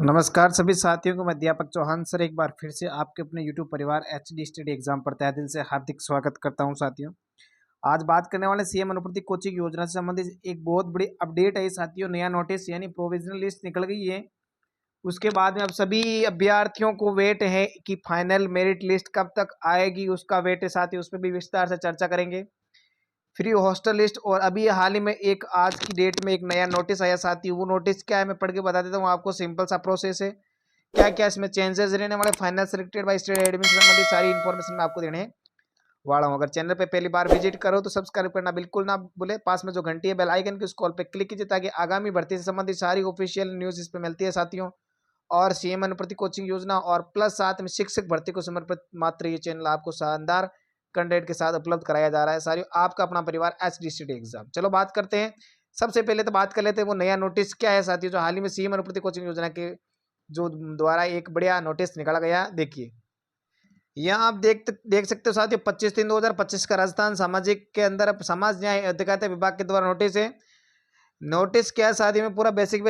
नमस्कार सभी साथियों को। मैं अध्यापक चौहान सर एक बार फिर से आपके अपने YouTube परिवार HD स्टडी एग्जाम पर तहे दिल से हार्दिक स्वागत करता हूं। साथियों, आज बात करने वाले सीएम अनुपूर्ति कोचिंग योजना से संबंधित एक बहुत बड़ी अपडेट है साथियों। नया नोटिस यानी प्रोविजनल लिस्ट निकल गई है। उसके बाद में अब सभी अभ्यर्थियों को वेट है कि फाइनल मेरिट लिस्ट कब तक आएगी, उसका वेट है साथियों। उस पर भी विस्तार से चर्चा करेंगे। फ्री हॉस्टल लिस्ट और अभी हाल ही में एक आज की डेट में एक नया नोटिस आया साथियों। वो नोटिस क्या है मैं पढ़ के बता देता हूँ आपको। सिंपल सा प्रोसेस है। क्या क्या इसमें चेंजेस रहने वाले, final selected by state admission संबंधी सारी इंफॉर्मेशन मैं आपको देने वाला हूँ। अगर चैनल पे पहली बार विजिट करो तो सब्सक्राइब करना बिल्कुल ना भूले। पास में जो घंटी है बेल आइकन की, उस कॉल पे क्लिक कीजिए ताकि आगामी भर्ती से संबंधित सारी ऑफिशियल न्यूज इस पे मिलती है साथियों। और सीएम अनुप्रति कोचिंग योजना और प्लस साथ में शिक्षक भर्ती को समर्पित मात्र ये चैनल आपको शानदार कंटेंट के साथ उपलब्ध कराया जा रहा है साथियों। आपका अपना परिवार HDCD एग्जाम। चलो बात करते हैं। सबसे पहले तो बात कर लेते हैं वो नया नोटिस क्या है साथियों, जो हाल ही में सीएम अनुप्रति कोचिंग योजना के जो द्वारा एक बढ़िया नोटिस निकाला गया। देखिए यहाँ आप देख सकते हो साथियों, 25/3/2025 का राजस्थान सामाजिक के अंदर समाज न्याय अधिकारिता विभाग के द्वारा नोटिस है। नोटिस क्या है साथियों में पूरा बेसिक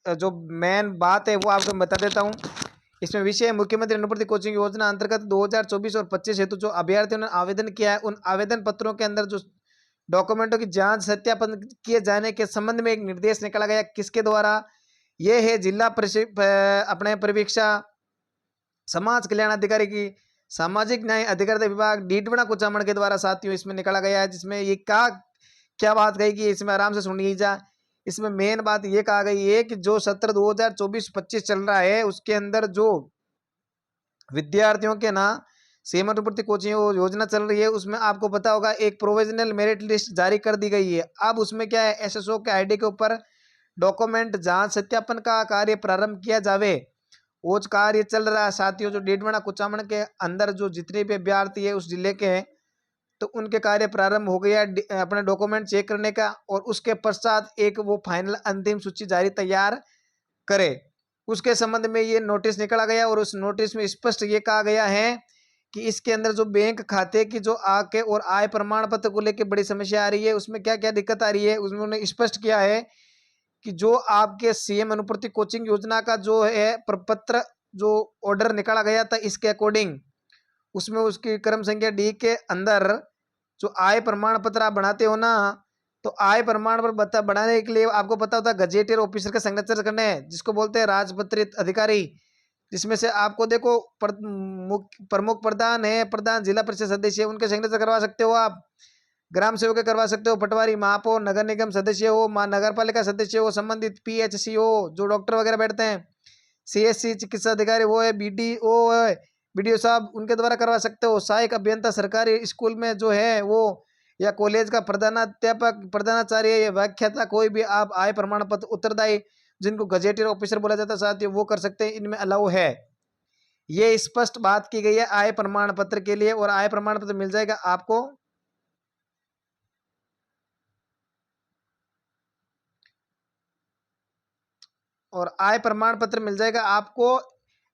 जो मेन बात है वो आपको बता देता हूँ। इसमें विषय है मुख्यमंत्री अनुपूर्ति कोचिंग योजना अंतर्गत 2024 और 25 हेतु जो अभ्यर्थियों ने आवेदन किया है उन आवेदन पत्रों के अंदर जो डॉक्यूमेंटों की जांच सत्यापन किए जाने के संबंध में एक निर्देश निकाला गया। किसके द्वारा? ये है जिला अपने परिवीक्षा समाज कल्याण अधिकारी की सामाजिक न्याय अधिकारिता विभाग डीडवना कुचामण के द्वारा साथियों इसमें निकाला गया है। जिसमें ये क्या बात कही कि इसमें आराम से सुन लीजिए। इसमें मेन बात ये कहा गई है कि जो सत्र 2024-25 चल रहा है उसके अंदर जो विद्यार्थियों के ना सीएम अनुपूर्ति कोचिंग योजना चल रही है उसमें आपको पता होगा एक प्रोविजनल मेरिट लिस्ट जारी कर दी गई है। अब उसमें क्या है, एसएसओ के आईडी के ऊपर डॉक्यूमेंट जांच सत्यापन का कार्य प्रारंभ किया जावे। वो कार्य चल रहा है साथियों। जो डीडवाना कुचामण के अंदर जो जितने भी अभ्यर्थी है उस जिले के हैं तो उनके कार्य प्रारंभ हो गया अपने डॉक्यूमेंट चेक करने का, और उसके पश्चात एक वो फाइनल अंतिम सूची जारी तैयार करे। उसके संबंध में ये नोटिस निकाला गया और उस नोटिस में स्पष्ट ये कहा गया है कि इसके अंदर जो बैंक खाते की जो आके और आय प्रमाण पत्र को लेकर बड़ी समस्या आ रही है, उसमें क्या क्या दिक्कत आ रही है उसमें उन्होंने स्पष्ट किया है कि जो आपके सीएम अनुपूर्ति कोचिंग योजना का जो है प्रपत्र जो ऑर्डर निकाला गया था इसके अकॉर्डिंग उसमें उसकी क्रम संख्या डी के अंदर जो आय प्रमाण पत्र आप बनाते हो ना, तो आय प्रमाण पत्र बनाने के लिए आपको पता होता है गजेटियर ऑफिसर का सिग्नेचर करने हैं जिसको बोलते हैं राजपत्रित अधिकारी। जिसमें से आपको देखो प्रमुख प्रधान है, प्रधान जिला परिषद सदस्य उनके सिग्नेचर करवा सकते हो आप, ग्राम सेवक के करवा सकते हो, पटवारी महापौर नगर निगम सदस्य हो, नगर पालिका सदस्य हो, संबंधित PHC हो जो डॉक्टर वगैरह बैठते हैं, CSC चिकित्सा अधिकारी वो है, BDO है, BDO साहब उनके द्वारा करवा सकते हो। सहायक अभियंता सरकारी स्कूल में जो है वो, या कॉलेज का प्रधानाध्यापक प्रधानाचार्य या व्याख्याता कोई भी आप आय प्रमाण पत्र उत्तरदायी जिनको गजेटियर ऑफिसर बोला जाता है साथियों वो कर सकते हैं, इनमें अलाउ है। ये स्पष्ट बात की गई है आय प्रमाण पत्र के लिए। और आय प्रमाण पत्र मिल जाएगा आपको और आय प्रमाण पत्र मिल जाएगा आपको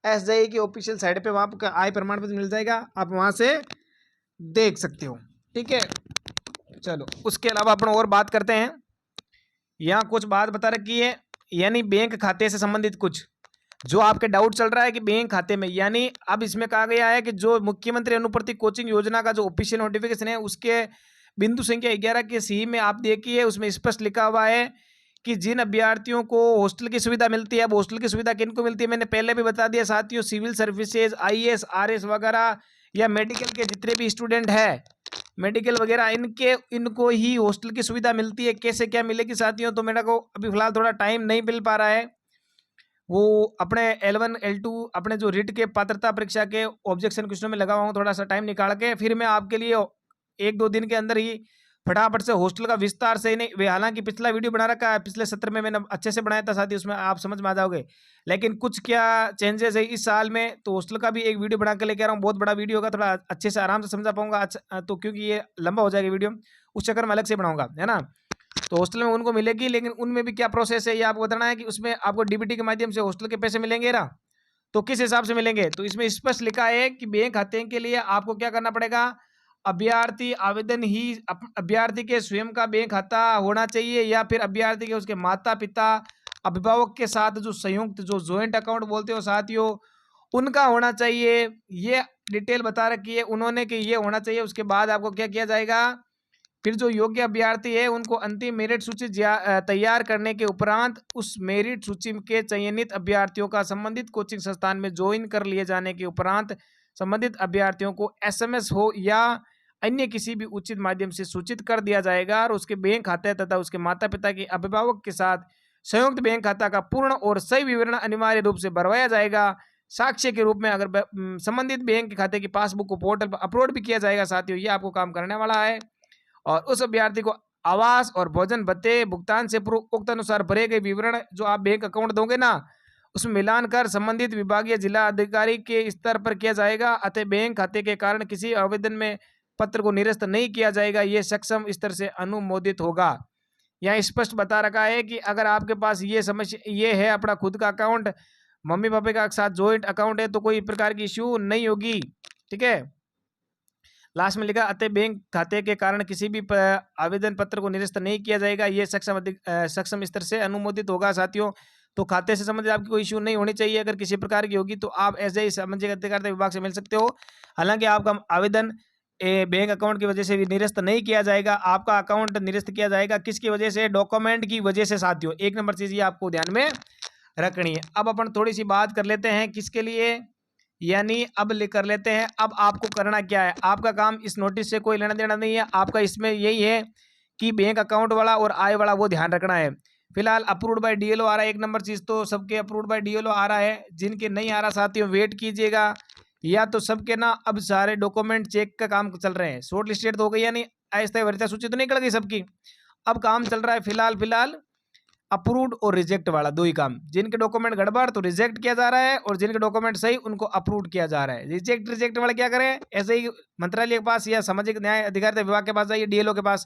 SJI की ऑफिशियल साइट पे, वहां पर आय प्रमाण पत्र मिल जाएगा, आप वहां से देख सकते हो। ठीक है, चलो उसके अलावा अपन और बात करते हैं। यहाँ कुछ बात बता रखी है यानी बैंक खाते से संबंधित कुछ जो आपके डाउट चल रहा है कि बैंक खाते में, यानी अब इसमें कहा गया है कि जो मुख्यमंत्री अनुपूर्ति कोचिंग योजना का जो ऑफिशियल नोटिफिकेशन है उसके बिंदु संख्या 11 के सी में आप देखिए उसमें स्पष्ट लिखा हुआ है कि जिन अभ्यर्थियों को हॉस्टल की सुविधा मिलती है। अब हॉस्टल की सुविधा किन को मिलती है मैंने पहले भी बता दिया साथियों, सिविल सर्विसेज IAS RS वगैरह या मेडिकल के जितने भी स्टूडेंट है, मेडिकल वगैरह इनको ही हॉस्टल की सुविधा मिलती है। कैसे क्या मिलेगी साथियों, तो मेरे को अभी फिलहाल थोड़ा टाइम नहीं मिल पा रहा है। वो अपने L1 L2 अपने जो रिट के पात्रता परीक्षा के ऑब्जेक्शन क्वेश्चन में लगा हुआ हूँ, थोड़ा सा टाइम निकाल के फिर मैं आपके लिए 1-2 दिन के अंदर ही फटाफट से हॉस्टल का विस्तार से नहीं वे, हालांकि पिछला वीडियो बना रखा है, पिछले सत्र में मैंने अच्छे से बनाया था साथी, उसमें आप समझ में आ जाओगे। लेकिन कुछ क्या चेंजेस है इस साल में, तो हॉस्टल का भी एक वीडियो बना के लेके आ रहा हूँ। बहुत बड़ा वीडियो होगा, थोड़ा अच्छे से आराम से समझा पाऊंगा। अच्छा तो क्योंकि ये लंबा हो जाएगा वीडियो, उस चक्कर में अलग से बनाऊंगा, है ना। तो हॉस्टल में उनको मिलेगी, लेकिन उनमें भी क्या प्रोसेस है ये आपको बताना है कि उसमें आपको DBT के माध्यम से हॉस्टल के पैसे मिलेंगे ना, तो किस हिसाब से मिलेंगे। तो इसमें स्पष्ट लिखा है कि बैंक खाते के लिए आपको क्या करना पड़ेगा, अभ्यर्थी आवेदन ही अभ्यर्थी के स्वयं का बैंक खाता होना चाहिए या फिर अभ्यर्थी के उसके माता पिता अभिभावक के साथ जो संयुक्त जो जॉइंट अकाउंट बोलते हो साथियों, उनका होना चाहिए। ये डिटेल बता रखी है उन्होंने कि ये होना चाहिए। उसके बाद आपको क्या किया जाएगा, फिर जो योग्य अभ्यर्थी है उनको अंतिम मेरिट सूची तैयार करने के उपरांत उस मेरिट सूची के चयनित अभ्यर्थियों का संबंधित कोचिंग संस्थान में ज्वाइन कर लिए जाने के उपरांत संबंधित अभ्यर्थियों को एसएमएस हो या अन्य किसी भी उचित माध्यम से सूचित कर दिया जाएगा और उसके बैंक खाते तथा उसके माता पिता के अभिभावक के साथ संयुक्त बैंक खाता का पूर्ण और सही विवरण अनिवार्य रूप से भरवाया जाएगा। साक्ष्य के रूप में अगर संबंधित बैंक के खाते की पासबुक को पोर्टल पर अपलोड भी किया जाएगा साथियों। ये आपको काम करने वाला है। और उस अभ्यर्थी को आवास और भोजन भत्ते भुगतान से पूर्व उक्त अनुसार भरे गए विवरण जो आप बैंक अकाउंट दोगे ना, उसमें मिलान कर संबंधित विभागीय जिला अधिकारी के स्तर पर किया जाएगा। अतः बैंक खाते के कारण किसी आवेदन में पत्र को निरस्त नहीं किया जाएगा। ये सक्षम स्तर से अनुमोदित होगा। यहाँ स्पष्ट बता रखा है कि अगर आपके पास ये समस्या ये है, अपना खुद का अकाउंट, मम्मी पापा का साथ जॉइंट अकाउंट है, तो कोई प्रकार की इश्यू नहीं होगी। ठीक है, लास्ट में लिखा अतः बैंक खाते के कारण किसी भी आवेदन पत्र को निरस्त नहीं किया जाएगा। ये सक्षम स्तर से अनुमोदित होगा साथियों। तो खाते से संबंधित आपकी कोई इश्यू नहीं होनी चाहिए। अगर किसी प्रकार की होगी तो आप ऐसे ही सामाजिक अधिकारिता विभाग से मिल सकते हो। हालांकि आपका आवेदन बैंक अकाउंट की वजह से भी निरस्त नहीं किया जाएगा। आपका अकाउंट निरस्त किया जाएगा किसकी वजह से, डॉक्यूमेंट की वजह से साथियों। एक नंबर चीज ये आपको ध्यान में रखनी है। अब अपन थोड़ी सी बात कर लेते हैं किसके लिए, यानी अब कर लेते हैं अब आपको करना क्या है। आपका काम इस नोटिस से कोई लेना देना नहीं है। आपका इसमें यही है कि बैंक अकाउंट वाला और आय वाला वो ध्यान रखना है। फिलहाल अप्रूव्ड बाय डीएलओ आ रहा है। एक नंबर चीज तो सबके अप्रूव्ड बाय डीएलओ आ रहा है। जिनके नहीं आ रहा साथियों वेट कीजिएगा, या तो सबके ना अब सारे डॉक्यूमेंट चेक का काम चल रहे हैं। शॉर्ट लिस्टेड तो हो गई, यानी ऐसा वरिष्ठ सूची तो निकल गई सबकी। अब काम चल रहा है फिलहाल अप्रूव्ड और रिजेक्ट वाला, दो ही काम। जिनके डॉक्यूमेंट गड़बड़ तो रिजेक्ट किया जा रहा है और जिनके डॉक्यूमेंट सही उनको अप्रूव्ड किया जा रहा है। रिजेक्ट वाले क्या करें, ऐसे ही मंत्रालय के पास या सामाजिक न्याय अधिकारिता विभाग के पास जाइए, डीएलओ के पास,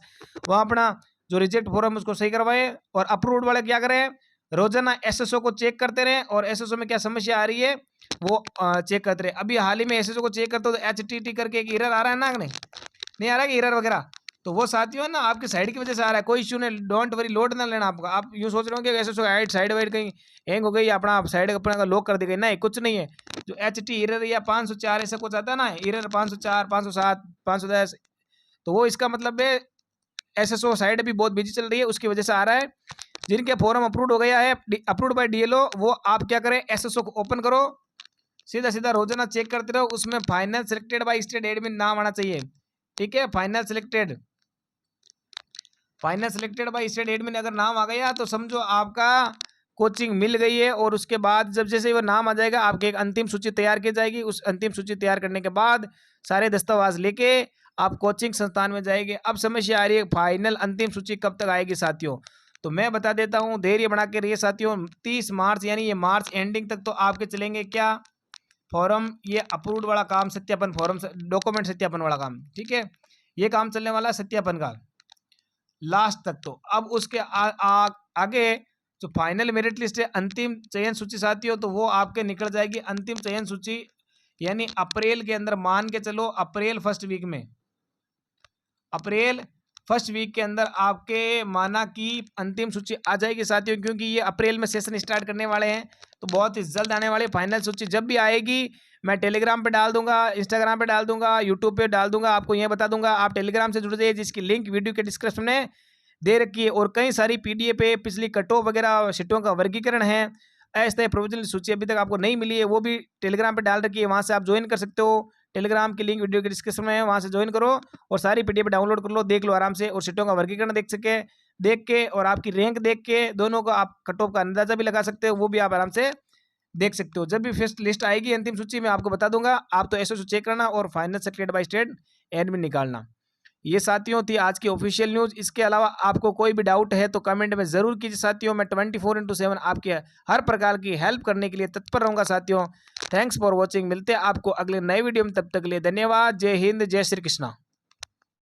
वहाँ अपना जो रिजेक्ट फॉर्म उसको सही करवाए। और अप्रूव्ड वाले क्या करें, रोजाना एसएसओ को चेक करते रहे और एसएसओ में क्या समस्या आ रही है वो चेक करते रहे। अभी हाल ही में एसएसओ को चेक करते हो तो HTT करके एक एरर आ रहा है ना, नहीं आ रहा है एरर वगैरह, तो वो साथियों ना आपकी साइड की वजह से आ रहा है। कोई इश्यू नहीं, डोंट वरी, लोड ना लेना आपका। आप यूँ सोच रहे हो कि एसएसओ साइड वाइड कहीं हैंग हो गई या अपना साइड अपना लॉक कर दी गई, नहीं, कुछ नहीं है। जो HT एरर या 504 ऐसा कुछ आता है ना, एरर 504, 507, 510, तो वो इसका मतलब है एसएसओ साइड भी बहुत बिजी चल रही है, उसकी वजह से आ रहा है। जिनके फॉर्म अप्रूव हो गया है, अप्रूव्ड बाय डीएलओ, वो आप क्या करें, एसएसओ को ओपन करो, सीधा रोजाना चेक करते रहो। उसमें final selected by state admin नाम आना चाहिए। ठीक है, final selected by state admin अगर नाम आ गया तो समझो आपका कोचिंग मिल गई है। और उसके बाद जब जैसे वो नाम आ जाएगा आपकी एक अंतिम सूची तैयार की जाएगी। उस अंतिम सूची तैयार करने के बाद सारे दस्तावेज लेके आप कोचिंग संस्थान में जाएंगे। अब समस्या आ रही है फाइनल अंतिम सूची कब तक आएगी साथियों, तो मैं बता देता हूं, धैर्य बना के रहिए साथियों। 30 मार्च यानी ये मार्च एंडिंग तक तो आपके चलेंगे क्या, फॉर्म ये अप्रूव्ड वाला काम, सत्यापन फॉर्म डॉक्यूमेंट सत्यापन वाला काम। ठीक है, ये काम चलने वाला सत्यापन का लास्ट तक। तो अब उसके आगे जो फाइनल मेरिट लिस्ट है, अंतिम चयन सूची साथियों, तो वो आपके निकल जाएगी। अंतिम चयन सूची यानी अप्रैल के अंदर, मान के चलो अप्रैल फर्स्ट वीक के अंदर आपके माना की अंतिम सूची आ जाएगी साथियों। क्योंकि ये अप्रैल में सेशन स्टार्ट करने वाले हैं तो बहुत ही जल्द आने वाले। फाइनल सूची जब भी आएगी मैं टेलीग्राम पे डाल दूंगा, इंस्टाग्राम पे डाल दूंगा, यूट्यूब पे डाल दूंगा, आपको ये बता दूंगा। आप टेलीग्राम से जुड़ जाइए जिसकी लिंक वीडियो के डिस्क्रिप्शन में दे रखी है। और कई सारी PDF पे पिछली कट ऑफ वगैरह सीटों का वर्गीकरण है। ऐसे प्रोविजनल सूची अभी तक आपको नहीं मिली है, वो भी टेलीग्राम पे डाल रखी है, वहाँ से आप ज्वाइन कर सकते हो। टेलीग्राम की लिंक वीडियो के डिस्क्रिप्शन में है, वहाँ से ज्वाइन करो और सारी PDF डाउनलोड कर लो, देख लो आराम से। और सीटों का वर्गीकरण देख के और आपकी रैंक देख के दोनों को आप कट ऑफ का अंदाजा भी लगा सकते हो, वो भी आप आराम से देख सकते हो। जब भी फर्स्ट लिस्ट आएगी अंतिम सूची में आपको बता दूंगा। आप तो एसएसओ चेक करना और final selected by state admin निकालना। ये साथियों थी आज की ऑफिशियल न्यूज़। इसके अलावा आपको कोई भी डाउट है तो कमेंट में जरूर कीजिए साथियों। मैं 24/7 आपके हर प्रकार की हेल्प करने के लिए तत्पर रहूंगा साथियों। Thanks for watching. मिलते हैं आपको अगले नए वीडियो में, तब तक के लिए धन्यवाद। जय हिंद, जय श्री कृष्णा।